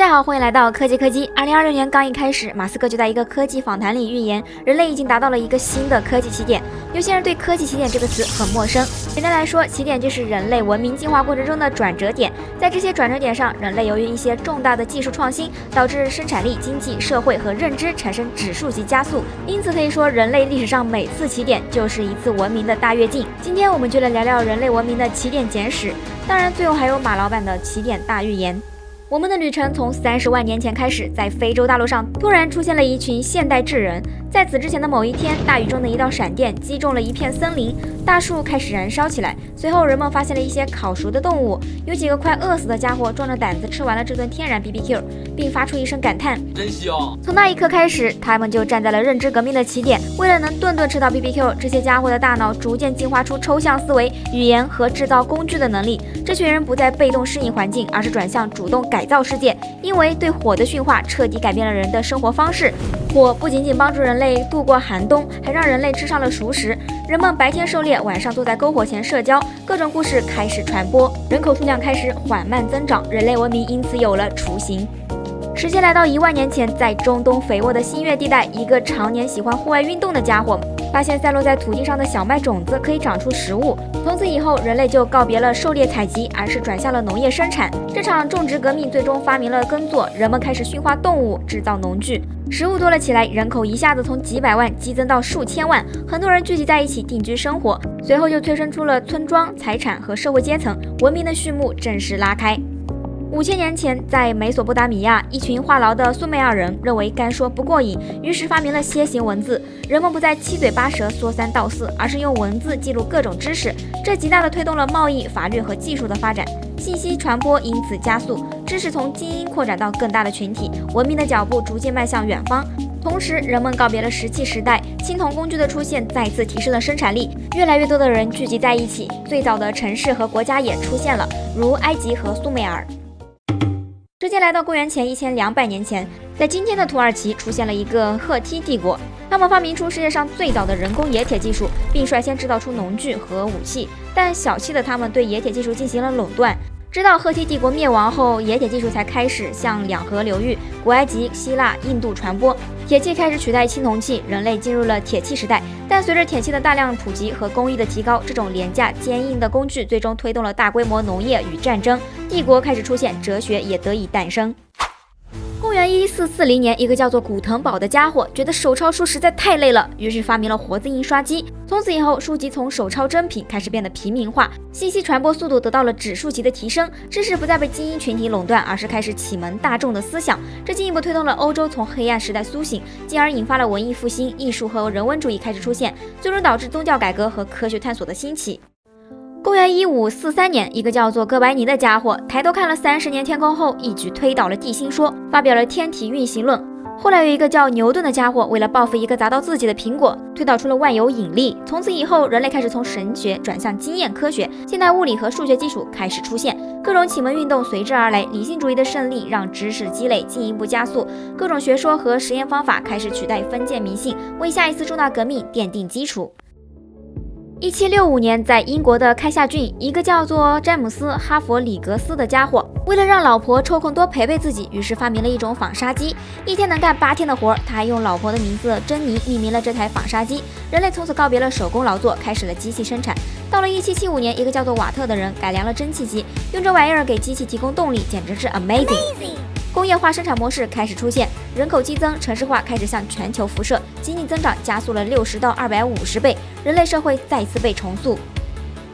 家好，欢迎来到科技。2026年刚一开始，马斯克就在一个科技访谈里预言，人类已经达到了一个新的科技起点。有些人对科技起点这个词很陌生，简单来说，起点就是人类文明进化过程中的转折点。在这些转折点上，人类由于一些重大的技术创新，导致生产力、经济社会和认知产生指数级加速。因此可以说，人类历史上每次起点就是一次文明的大跃进。今天我们就来聊聊人类文明的起点简史，当然最后还有马老板的起点大预言。我们的旅程从30万年前开始，在非洲大陆上突然出现了一群现代智人。在此之前的某一天，大雨中的一道闪电击中了一片森林，大树开始燃烧起来。随后，人们发现了一些烤熟的动物，有几个快饿死的家伙壮着胆子吃完了这顿天然 BBQ， 并发出一声感叹：真香！从那一刻开始，他们就站在了认知革命的起点。为了能顿顿吃到 BBQ， 这些家伙的大脑逐渐进化出抽象思维、语言和制造工具的能力。这群人不再被动适应环境，而是转向主动改造世界。因为对火的驯化彻底改变了人的生活方式。火不仅仅帮助人类度过寒冬，还让人类吃上了熟食。人们白天狩猎，晚上坐在篝火前社交，各种故事开始传播，人口数量开始缓慢增长，人类文明因此有了雏形。时间来到1万年前，在中东肥沃的新月地带，一个常年喜欢户外运动的家伙发现散落在土地上的小麦种子可以长出食物。从此以后，人类就告别了狩猎采集，而是转向了农业生产。这场种植革命最终发明了耕作，人们开始驯化动物，制造农具，食物多了起来，人口一下子从几百万激增到数千万，很多人聚集在一起定居生活，随后就催生出了村庄、财产和社会阶层，文明的序幕正式拉开。5000年前，在美索不达米亚，一群话痨的苏美尔人认为干说不过瘾，于是发明了楔形文字。人们不再七嘴八舌、说三道四，而是用文字记录各种知识，这极大地推动了贸易、法律和技术的发展，信息传播因此加速，知识从精英扩展到更大的群体，文明的脚步逐渐迈向远方。同时，人们告别了石器时代，青铜工具的出现再次提升了生产力，越来越多的人聚集在一起，最早的城市和国家也出现了，如埃及和苏美尔。时间来到公元前1200年前，在今天的土耳其出现了一个赫梯帝国，他们发明出世界上最早的人工冶铁技术，并率先制造出农具和武器，但小气的他们对冶铁技术进行了垄断。直到赫梯帝国灭亡后，冶铁技术才开始向两河流域、古埃及、希腊、印度传播，铁器开始取代青铜器，人类进入了铁器时代。但随着铁器的大量普及和工艺的提高，这种廉价坚硬的工具最终推动了大规模农业与战争，帝国开始出现，哲学也得以诞生。公元1440年，一个叫做古腾堡的家伙觉得手抄书实在太累了，于是发明了活字印刷机。从此以后，书籍从手抄珍品开始变得平民化，信息传播速度得到了指数级的提升，知识不再被精英群体垄断，而是开始启蒙大众的思想。这进一步推动了欧洲从黑暗时代苏醒，进而引发了文艺复兴，艺术和人文主义开始出现，最终导致宗教改革和科学探索的兴起。公元1543年，一个叫做哥白尼的家伙抬头看了30年天空后，一举推倒了地心说，发表了天体运行论。后来有一个叫牛顿的家伙，为了报复一个砸到自己的苹果，推导出了万有引力。从此以后，人类开始从神学转向经验科学，现代物理和数学基础开始出现，各种启蒙运动随之而来。理性主义的胜利让知识积累进一步加速，各种学说和实验方法开始取代封建迷信，为下一次重大革命奠定基础。1765年，在英国的开夏郡，一个叫做詹姆斯·哈佛里格斯的家伙，为了让老婆抽空多陪陪自己，于是发明了一种纺纱机，一天能干8天的活。他还用老婆的名字珍妮命名了这台纺纱机。人类从此告别了手工劳作，开始了机器生产。到了1775年，一个叫做瓦特的人改良了蒸汽机，用这玩意儿给机器提供动力，简直是 amazing。工业化生产模式开始出现，人口激增，城市化开始向全球辐射，经济增长加速了60到250倍，人类社会再次被重塑。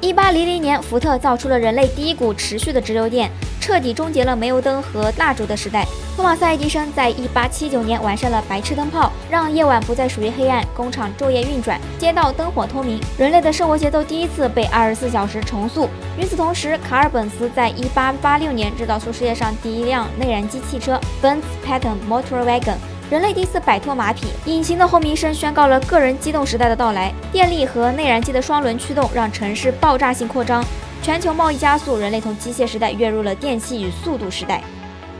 1800年，福特造出了人类第一股持续的直流电，彻底终结了煤油灯和蜡烛的时代。托马斯·爱迪生在1879年完善了白炽灯泡，让夜晚不再属于黑暗，工厂昼夜运转，街道灯火通明，人类的生活节奏第一次被24小时重塑。与此同时，卡尔本斯在1886年制造出世界上第一辆内燃机汽车 Benz Patent Motor Wagon，人类第一次摆脱马匹，引擎的轰鸣声宣告了个人机动时代的到来。电力和内燃机的双轮驱动让城市爆炸性扩张，全球贸易加速，人类从机械时代跃入了电气与速度时代。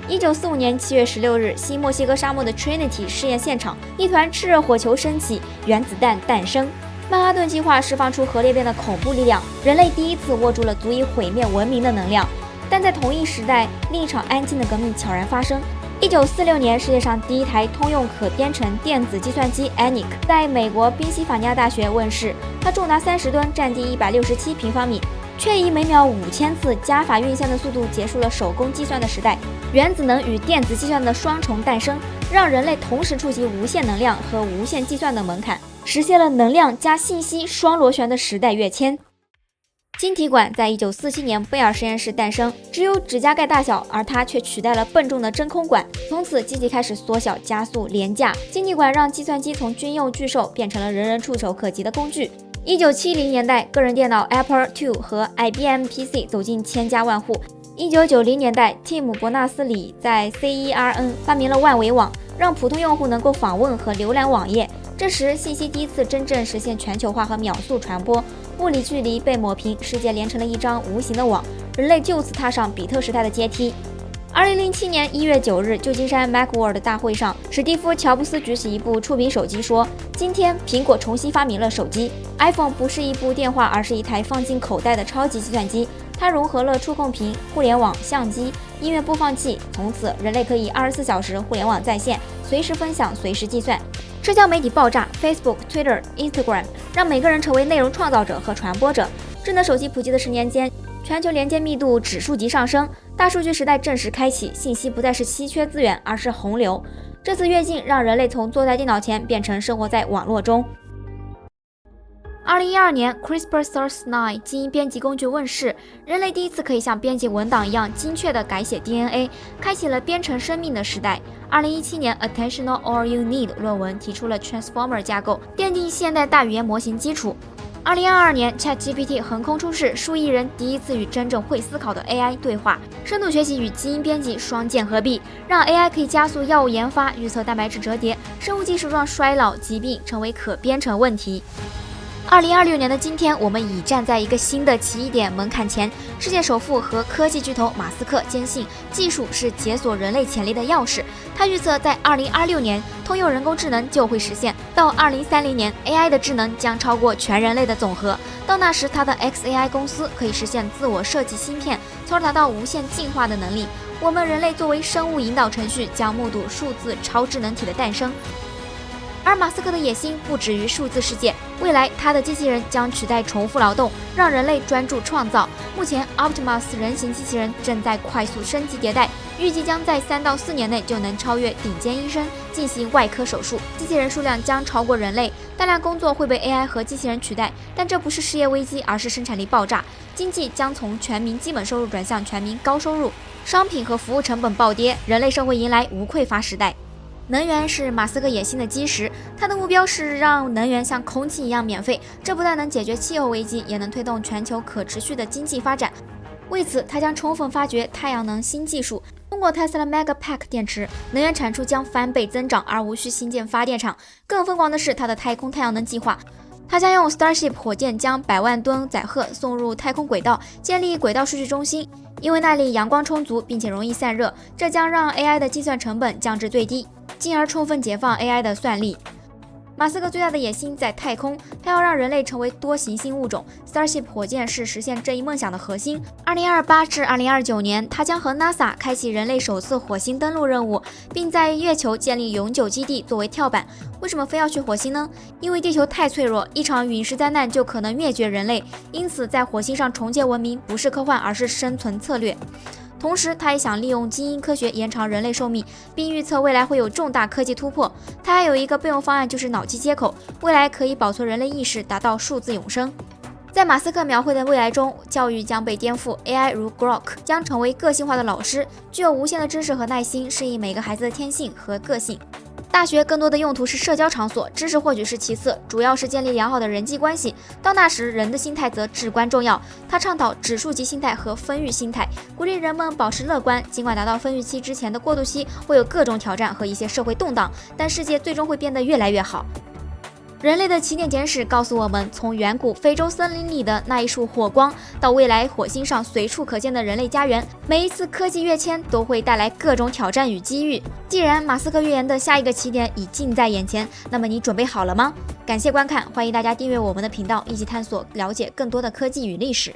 1945年7月16日，新墨西哥沙漠的 Trinity 试验现场，一团炽热火球升起，原子弹诞生。曼哈顿计划释放出核裂变的恐怖力量，人类第一次握住了足以毁灭文明的能量。但在同一时代，另一场安静的革命悄然发生。1946年，世界上第一台通用可编程电子计算机 ENIAC 在美国宾夕法尼亚大学问世。它重达30吨，占地167平方米，却以每秒5000次加法运算的速度结束了手工计算的时代。原子能与电子计算的双重诞生，让人类同时触及无限能量和无限计算的门槛，实现了能量加信息双螺旋的时代跃迁。晶体管在1947年贝尔实验室诞生，只有指甲盖大小，而它却取代了笨重的真空管。从此，机器开始缩小、加速、廉价。晶体管让计算机从军用巨兽变成了人人触手可及的工具。1970年代，个人电脑 Apple II 和 IBM PC 走进千家万户。1990年代，蒂姆·伯纳斯·李在 CERN 发明了万维网，让普通用户能够访问和浏览网页。这时，信息第一次真正实现全球化和秒速传播，物理距离被抹平，世界连成了一张无形的网，人类就此踏上比特时代的阶梯。2007年1月9日，旧金山 Macworld 大会上，史蒂夫·乔布斯举起一部触屏手机说：“今天，苹果重新发明了手机。iPhone 不是一部电话，而是一台放进口袋的超级计算机。它融合了触控屏、互联网、相机、音乐播放器。从此，人类可以24小时互联网在线，随时分享，随时计算。”社交媒体爆炸 ，Facebook、Twitter、Instagram 让每个人成为内容创造者和传播者。智能手机普及的10年间，全球连接密度指数级上升，大数据时代正式开启，信息不再是稀缺资源，而是洪流。这次跃进让人类从坐在电脑前变成生活在网络中。2012年 ，CRISPR-Cas9 基因编辑工具问世，人类第一次可以像编辑文档一样精确地改写 DNA， 开启了编程生命的时代。2017年 ，Attentional All You Need 论文提出了 Transformer 架构，奠定现代大语言模型基础。2022年 ，ChatGPT 横空出世，数亿人第一次与真正会思考的 AI 对话。深度学习与基因编辑双剑合璧，让 AI 可以加速药物研发，预测蛋白质折叠，生物技术让衰老、疾病成为可编程问题。2026年的今天，我们已站在一个新的起义点门槛前。世界首富和科技巨头马斯克坚信，技术是解锁人类潜力的钥匙。他预测，在2026年，通用人工智能就会实现；到2030年 ，AI 的智能将超过全人类的总和。到那时，他的 xAI 公司可以实现自我设计芯片，从而达到无限进化的能力。我们人类作为生物引导程序，将目睹数字超智能体的诞生。而马斯克的野心不止于数字世界，未来他的机器人将取代重复劳动，让人类专注创造。目前 Optimus 人形机器人正在快速升级迭代，预计将在3到4年内就能超越顶尖医生，进行外科手术。机器人数量将超过人类，大量工作会被 AI 和机器人取代，但这不是失业危机，而是生产力爆炸。经济将从全民基本收入转向全民高收入，商品和服务成本暴跌，人类社会迎来无匮乏时代。能源是马斯克野心的基石，他的目标是让能源像空气一样免费，这不但能解决气候危机，也能推动全球可持续的经济发展。为此，他将充分发掘太阳能新技术，通过 Tesla Megapack 电池，能源产出将翻倍增长，而无需新建发电厂。更疯狂的是他的太空太阳能计划，他将用 Starship 火箭将100万吨载荷送入太空轨道，建立轨道数据中心。因为那里阳光充足，并且容易散热，这将让 AI 的计算成本降至最低，进而充分解放 AI 的算力。马斯克最大的野心在太空，他要让人类成为多行星物种。Starship 火箭是实现这一梦想的核心。2028至2029年，他将和 NASA 开启人类首次火星登陆任务，并在月球建立永久基地作为跳板。为什么非要去火星呢？因为地球太脆弱，一场陨石灾难就可能灭绝人类，因此在火星上重建文明不是科幻，而是生存策略。同时，他也想利用基因科学延长人类寿命，并预测未来会有重大科技突破。他还有一个备用方案，就是脑机接口，未来可以保存人类意识，达到数字永生。在马斯克描绘的未来中，教育将被颠覆 ，AI 如 Grok 将成为个性化的老师，具有无限的知识和耐心，适应每个孩子的天性和个性。大学更多的用途是社交场所，知识获取是其次，主要是建立良好的人际关系。到那时，人的心态则至关重要。他倡导指数级心态和分域心态，鼓励人们保持乐观。尽管达到分域期之前的过渡期会有各种挑战和一些社会动荡，但世界最终会变得越来越好。人类的起点简史告诉我们，从远古非洲森林里的那一束火光，到未来火星上随处可见的人类家园，每一次科技跃迁都会带来各种挑战与机遇。既然马斯克预言的下一个起点已近在眼前，那么你准备好了吗？感谢观看，欢迎大家订阅我们的频道，一起探索了解更多的科技与历史。